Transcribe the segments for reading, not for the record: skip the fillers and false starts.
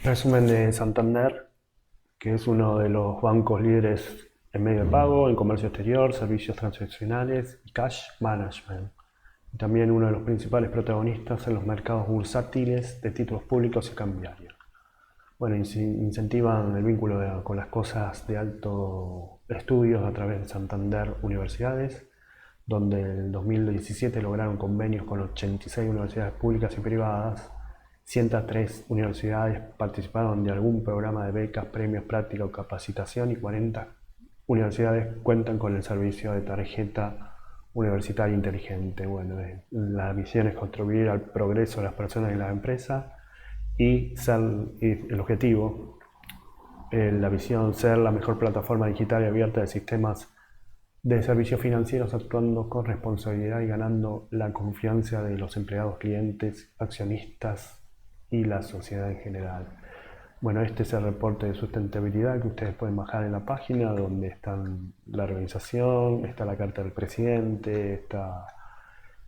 Resumen de Santander, que es uno de los bancos líderes en medio de pago, en comercio exterior, servicios transaccionales y cash management. Y también uno de los principales protagonistas en los mercados bursátiles de títulos públicos y cambiarios. Bueno, incentivan el vínculo con las cosas de alto estudios a través de Santander Universidades, donde en el 2017 lograron convenios con 86 universidades públicas y privadas. 103 universidades participaron de algún programa de becas, premios, práctica o capacitación y 40 universidades cuentan con el servicio de tarjeta universitaria inteligente. Bueno, la misión es contribuir al progreso de las personas y las empresas y el objetivo, la visión, ser la mejor plataforma digital y abierta de sistemas de servicios financieros, actuando con responsabilidad y ganando la confianza de los empleados, clientes, accionistas y la sociedad en general. Bueno, este es el reporte de sustentabilidad que ustedes pueden bajar en la página, donde están la organización, está la carta del presidente, está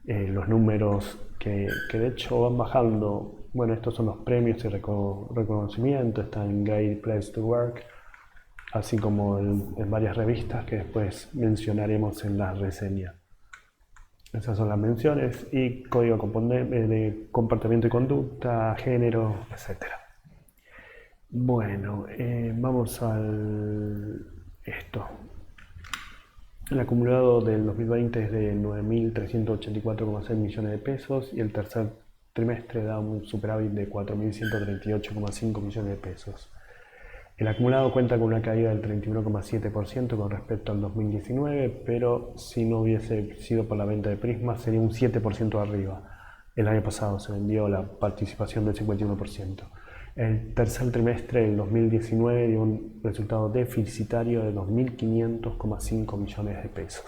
los números que de hecho van bajando. Bueno, estos son los premios y reconocimientos, está en Great Place to Work, así como en varias revistas que después mencionaremos en la reseña. Esas son las menciones y código de comportamiento y conducta, género, etc. Bueno, vamos al esto. El acumulado del 2020 es de 9.384,6 millones de pesos y el tercer trimestre da un superávit de 4.138,5 millones de pesos. El acumulado cuenta con una caída del 31,7% con respecto al 2019, pero si no hubiese sido por la venta de Prisma sería un 7% arriba. El año pasado se vendió la participación del 51%. El tercer trimestre del 2019 dio un resultado deficitario de 2.500,5 millones de pesos.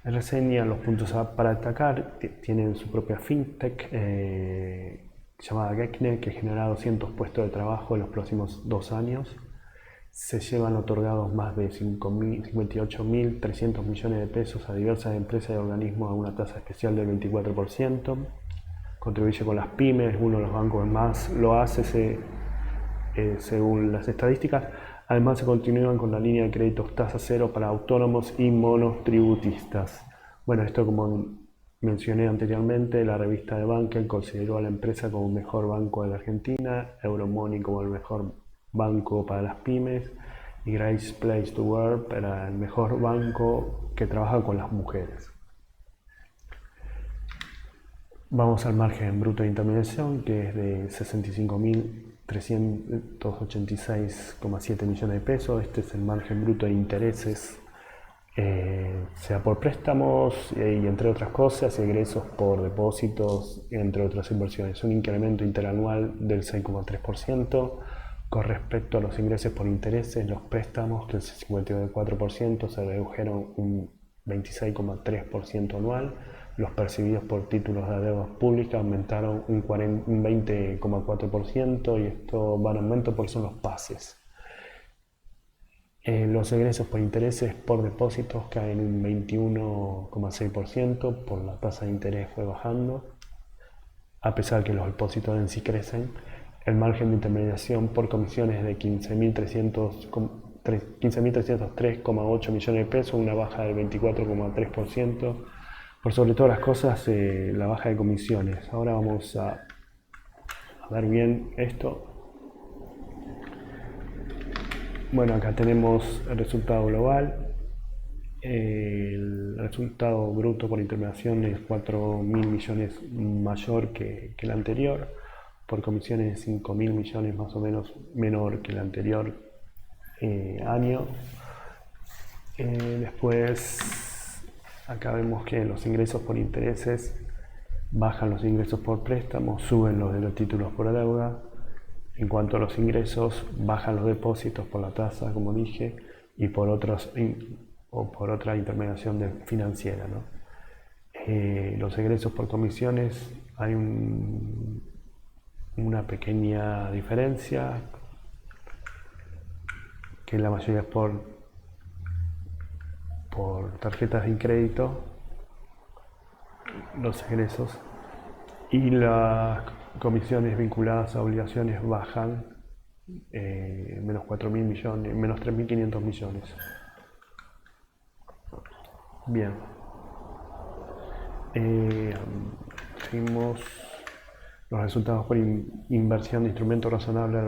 En reseña, los puntos para destacar tienen su propia fintech llamada Gekne, que genera 200 puestos de trabajo en los próximos 2 años. Se llevan otorgados más de 58.300 millones de pesos a diversas empresas y organismos a una tasa especial del 24%. Contribuye con las pymes, uno de los bancos más lo hace según las estadísticas. Además se continúan con la línea de créditos tasa cero para autónomos y monotributistas. Bueno, esto como mencioné anteriormente, la revista de Banker consideró a la empresa como el mejor banco de la Argentina, Euromoney como el mejor banco para las pymes y Great Place to Work para el mejor banco que trabaja con las mujeres. Vamos al margen bruto de intermediación, que es de 65.386,7 millones de pesos. Este es el margen bruto de intereses, sea por préstamos y entre otras cosas, egresos por depósitos, entre otras inversiones. Un incremento interanual del 6,3%. Con respecto a los ingresos por intereses, los préstamos, que el 54%, se redujeron un 26,3% anual. Los percibidos por títulos de deuda pública aumentaron un 20,4% y esto va en aumento porque son los pases. Los egresos por intereses por depósitos caen un 21,6% por la tasa de interés fue bajando, a pesar que los depósitos en sí crecen. El margen de intermediación por comisiones de 15.303,8 millones de pesos, una baja del 24,3%. Por sobre todas las cosas, la baja de comisiones. Ahora vamos a ver bien esto. Bueno, acá tenemos el resultado global. El resultado bruto por intermediación es 4.000 millones mayor que el anterior. Por comisiones 5.000 millones más o menos menor que el anterior año. Después, acá vemos que los ingresos por intereses bajan los ingresos por préstamos, suben los de los títulos por deuda. En cuanto a los ingresos, bajan los depósitos por la tasa, como dije, y por otra intermediación financiera, ¿no? Los egresos por comisiones, hay una pequeña diferencia, que la mayoría es por tarjetas de crédito, los egresos, y las Comisiones vinculadas a obligaciones bajan menos 4.000 millones, menos 3.500 millones. Bien. Seguimos los resultados por inversión de instrumentos razonables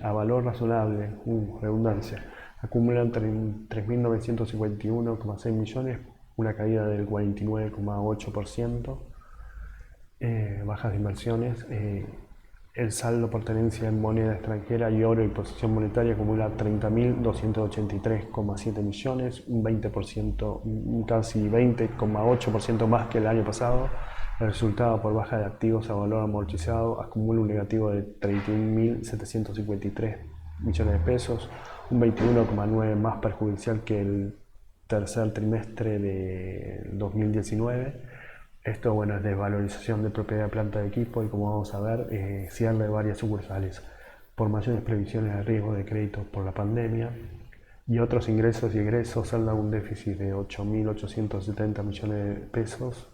a valor razonable, redundancia, acumulan 3.951,6 millones, una caída del 49,8%, bajas de inversiones. El saldo por tenencia en moneda extranjera y oro y posición monetaria acumula 30.283,7 millones, un 20%, casi 20,8% más que el año pasado. El resultado por baja de activos a valor amortizado acumula un negativo de 31.753 millones de pesos, un 21,9% más perjudicial que el tercer trimestre de 2019. Esto, bueno, es desvalorización de propiedad de planta de equipo y, como vamos a ver, cierre de varias sucursales por mayores previsiones de riesgo de crédito por la pandemia, y otros ingresos y egresos saldan un déficit de 8.870 millones de pesos,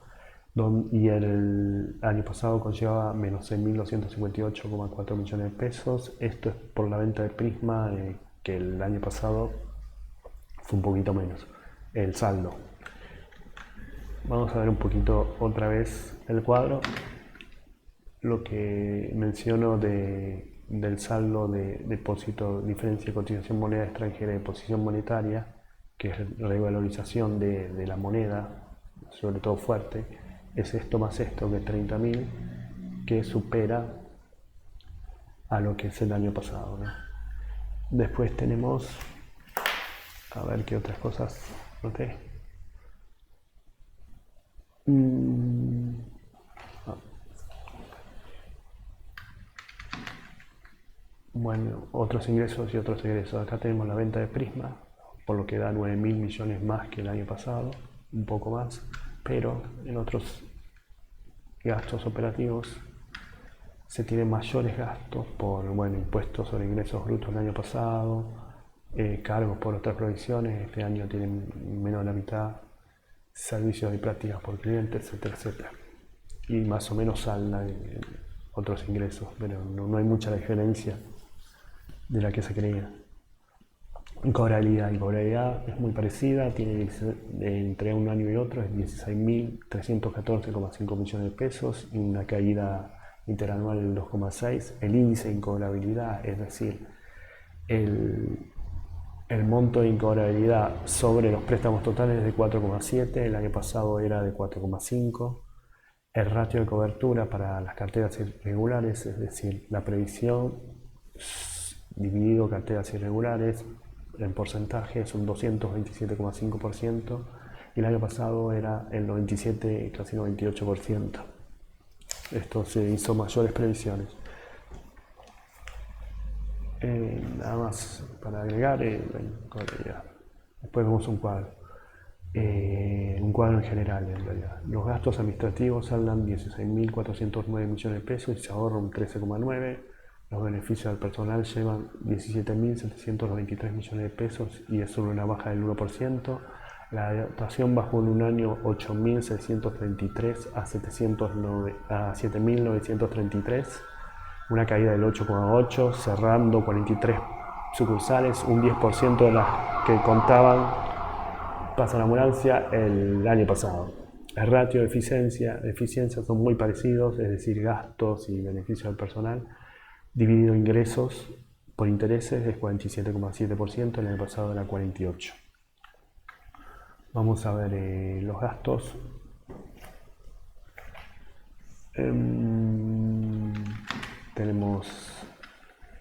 y el año pasado conllevaba menos 6.258,4 millones de pesos. Esto es por la venta de Prisma, que el año pasado fue un poquito menos el saldo. Vamos a ver un poquito otra vez el cuadro. Lo que menciono del saldo de depósito, diferencia de cotización moneda extranjera y posición monetaria, que es revalorización de la moneda, sobre todo fuerte, es esto más esto, que 30.000, que supera a lo que es el año pasado, ¿no? Después tenemos, a ver qué otras cosas noté. Bueno, otros ingresos y otros egresos. Acá tenemos la venta de Prisma, por lo que da 9.000 millones más que el año pasado, un poco más, pero en otros gastos operativos se tienen mayores gastos por, bueno, impuestos sobre ingresos brutos el año pasado, cargos por otras provisiones, este año tienen menos de la mitad, servicios y prácticas por clientes, etcétera, etcétera. Y más o menos saldan otros ingresos, pero no hay mucha diferencia de la que se creía. Cobrabilidad es muy parecida, tiene entre un año y otro es 16.314,5 millones de pesos y una caída interanual del 2,6%. El índice de incobrabilidad, es decir, el monto de incobrabilidad sobre los préstamos totales es de 4,7%, el año pasado era de 4,5%. El ratio de cobertura para las carteras irregulares, es decir, la previsión dividido carteras irregulares en porcentaje, es un 227,5%, y el año pasado era el 97, casi 98%. Esto se hizo mayores previsiones. Nada más para agregar, después vemos un cuadro. Un cuadro en general, en realidad. Los gastos administrativos saldan 16.409 millones de pesos y se ahorra un 13,9%. Los beneficios al personal llevan 17.793 millones de pesos y es solo una baja del 1%. La dotación bajó en un año 8.633 a 7.933, una caída del 8,8%, cerrando 43 sucursales, un 10% de las que contaban pasan a ambulancia el año pasado. El ratio de eficiencia son muy parecidos, es decir, gastos y beneficios al personal, dividido ingresos por intereses es 47,7%, el año pasado era 48%. Vamos a ver los gastos. Tenemos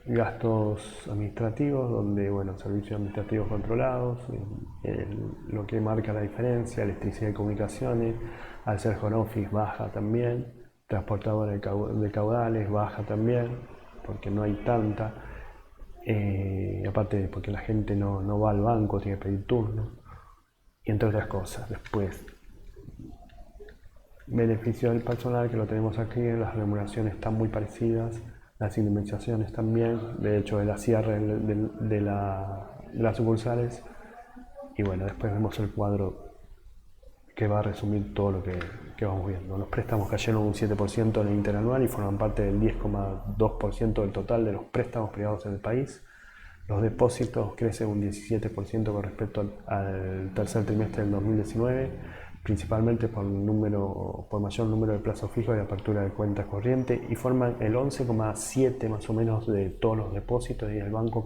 gastos administrativos, donde, bueno, servicios administrativos controlados, lo que marca la diferencia, electricidad y comunicaciones, al ser home office baja también, transportadora de caudales baja también, porque no hay tanta, aparte porque la gente no va al banco, tiene que pedir turno, y entre otras cosas. Después, beneficio del personal, que lo tenemos aquí, las remuneraciones están muy parecidas, las indemnizaciones también, de hecho de la cierre de las sucursales. Y bueno, después vemos el cuadro que va a resumir todo lo que que vamos viendo. Los préstamos cayeron un 7% en el interanual y forman parte del 10,2% del total de los préstamos privados en el país. Los depósitos crecen un 17% con respecto al tercer trimestre del 2019, principalmente por mayor número de plazos fijos y apertura de cuentas corrientes, y forman el 11,7% más o menos de todos los depósitos y el banco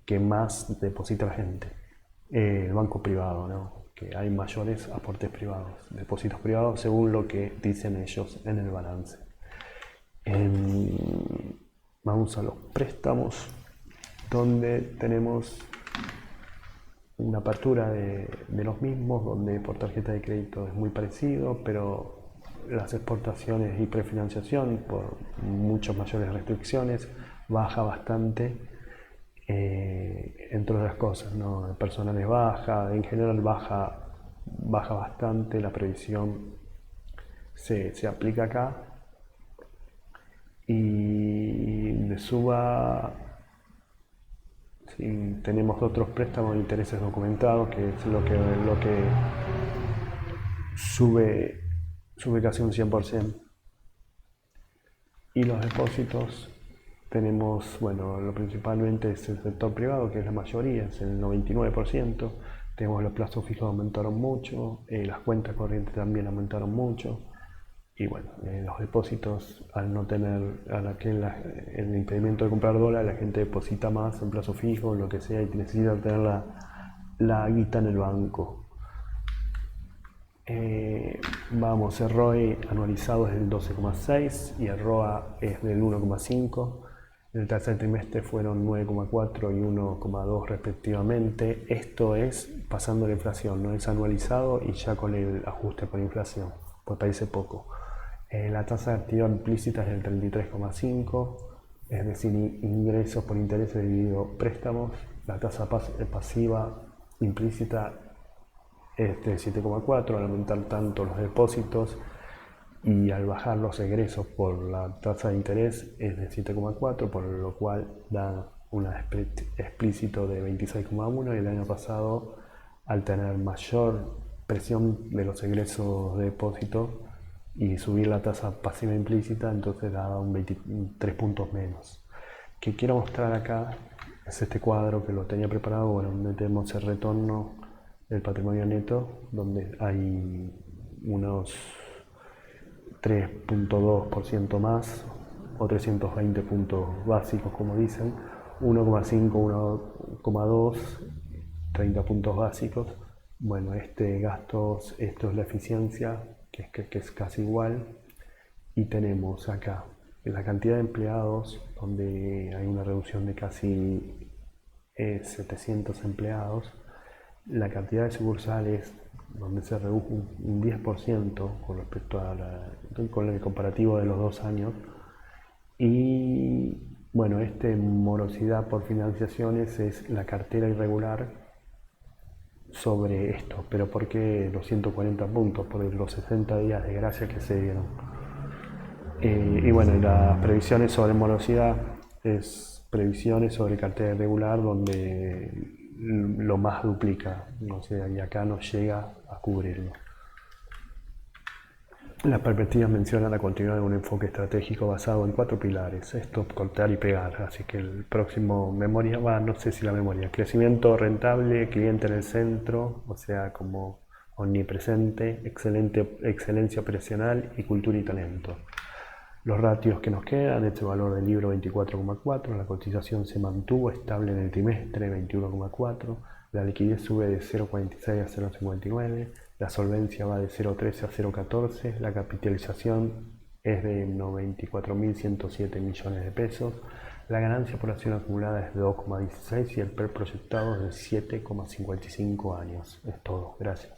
que más deposita la gente, el banco privado, ¿no? Que hay mayores aportes privados, depósitos privados, según lo que dicen ellos en el balance. Vamos a los préstamos, donde tenemos una apertura de los mismos, donde por tarjeta de crédito es muy parecido, pero las exportaciones y prefinanciación, por muchas mayores restricciones, baja bastante, entre otras cosas, ¿no? El personal es baja, en general baja bastante, la previsión se aplica acá, y de suba, sí, tenemos otros préstamos de intereses documentados, que es lo que sube casi un 100%. Y los depósitos tenemos, bueno, lo principalmente es el sector privado, que es la mayoría, es el 99%. Tenemos los plazos fijos aumentaron mucho, las cuentas corrientes también aumentaron mucho. Y bueno, los depósitos, al no tener el impedimento de comprar dólares, la gente deposita más en plazo fijo, en lo que sea, y necesita tener la guita en el banco. Vamos, el ROE anualizado es del 12,6 y el ROA es del 1,5. En el tercer trimestre fueron 9,4 y 1,2 respectivamente. Esto es pasando la inflación, no es anualizado y ya con el ajuste por inflación, pues parece poco. La tasa de actividad implícita es del 33,5, es decir, ingresos por intereses dividido préstamos. La tasa pasiva implícita es del 7,4, al aumentar tanto los depósitos y al bajar los egresos por la tasa de interés es de 7,4, por lo cual da un explícito de 26,1, y el año pasado, al tener mayor presión de los egresos de depósito y subir la tasa pasiva implícita, entonces da un 23 puntos menos. Que quiero mostrar acá es este cuadro que lo tenía preparado, bueno, donde tenemos el retorno del patrimonio neto, donde hay unos 3,2% más, o 320 puntos básicos, como dicen, 1,5, 1,2, 30 puntos básicos. Bueno, esto es la eficiencia, que es casi igual, y tenemos acá la cantidad de empleados, donde hay una reducción de casi 700 empleados, la cantidad de sucursales, donde se redujo un 10% con respecto con el comparativo de los 2 años, y bueno, morosidad por financiaciones es la cartera irregular sobre esto. Pero ¿por qué los 140 puntos? Por los 60 días de gracia que se dieron. Y bueno, las previsiones sobre morosidad es previsiones sobre cartera irregular, donde lo más duplica, o sea, y acá no llega a cubrirlo. Las perspectivas mencionan la continuidad de un enfoque estratégico basado en 4 pilares: esto, cortar y pegar. Así que el próximo crecimiento rentable, cliente en el centro, o sea, como omnipresente, excelencia operacional y cultura y talento. Los ratios que nos quedan: este valor del libro 24,4, la cotización se mantuvo estable en el trimestre 21,4, la liquidez sube de 0,46 a 0,59, la solvencia va de 0,13 a 0,14, la capitalización es de 94.107 millones de pesos, la ganancia por acción acumulada es de 2,16 y el PER proyectado es de 7,55 años. Es todo, gracias.